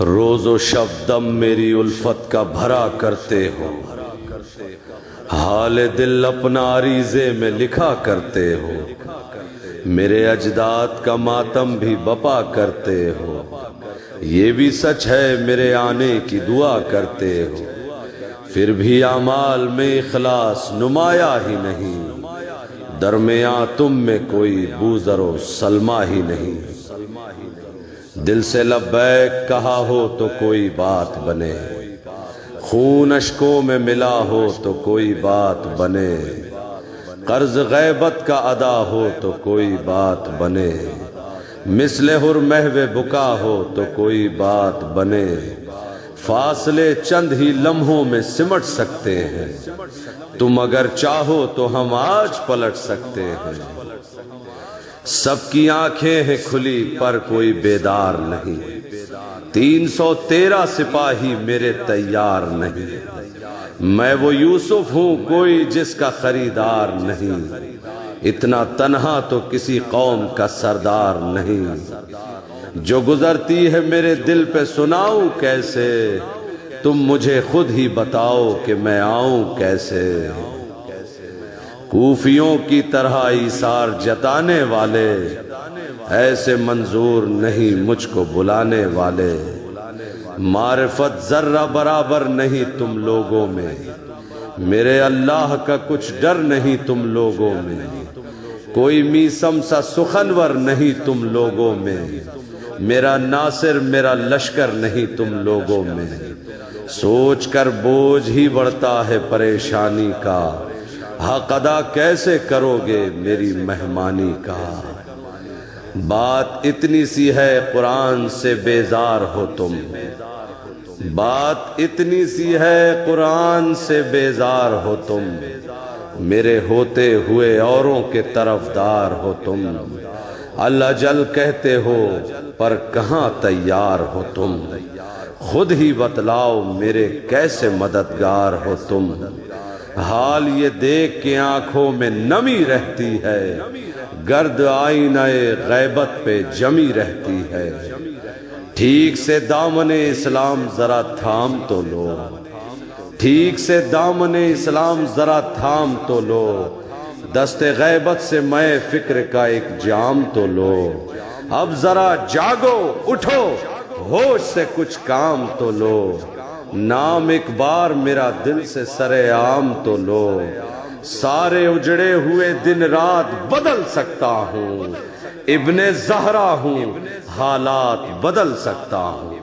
روز و شب دم میری الفت کا بھرا کرتے ہو، حال دل اپنا عریضے میں لکھا کرتے ہو، میرے اجداد کا ماتم بھی بپا کرتے ہو، یہ بھی سچ ہے میرے آنے کی دعا کرتے ہو، پھر بھی اعمال میں اخلاص نمایاں ہی نہیں، درمیاں تم میں کوئی بوذر و سلمہ ہی نہیں، دل سے لبیک کہا ہو تو کوئی بات بنے، خون اشکوں میں ملا ہو تو کوئی بات بنے، قرض غیبت کا ادا ہو تو کوئی بات بنے، مثل حر محو بکا ہو تو کوئی بات بنے، فاصلے چند ہی لمحوں میں سمٹ سکتے ہیں، تم اگر چاہو تو ہم آج پلٹ سکتے ہیں، سب کی آنکھیں ہیں کھلی پر کوئی بیدار نہیں، 313 سپاہی میرے تیار نہیں، میں وہ یوسف ہوں کوئی جس کا خریدار نہیں، اتنا تنہا تو کسی قوم کا سردار نہیں، جو گزرتی ہے میرے دل پہ سناؤں کیسے، تم مجھے خود ہی بتاؤ کہ میں آؤں کیسے، کوفیوں کی طرح ایثار جتانے والے، ایسے منظور نہیں مجھ کو بلانے والے، معرفت ذرہ برابر نہیں تم لوگوں میں، میرے اللہ کا کچھ ڈر نہیں تم لوگوں میں، کوئی میسم سا سخنور نہیں تم لوگوں میں، میرا ناصر میرا لشکر نہیں تم لوگوں میں، سوچ کر بوجھ ہی بڑھتا ہے پریشانی کا، حق ادا کیسے کرو گے میری مہمانی کا، بات اتنی سی ہے قرآن سے بیزار ہو تم، بات اتنی سی ہے قرآن سے بیزار ہو تم، میرے ہوتے ہوئے اوروں کے طرفدار ہو تم، اللہ جل کہتے ہو پر کہاں تیار ہو تم، خود ہی بتلاؤ میرے کیسے مددگار ہو تم، حال یہ دیکھ کے آنکھوں میں نمی رہتی ہے، گرد آئینہ غیبت پہ جمی رہتی ہے، ٹھیک سے دامن اسلام ذرا تھام تو لو، ٹھیک سے دامن اسلام ذرا تھام تو لو، دست غیبت سے میں فکر کا ایک جام تو لو، اب ذرا جاگو اٹھو ہوش سے کچھ کام تو لو، نام ایک بار میرا دل سے سر عام تو لو، سارے اجڑے ہوئے دن رات بدل سکتا ہوں، ابن زہرا ہوں حالات بدل سکتا ہوں۔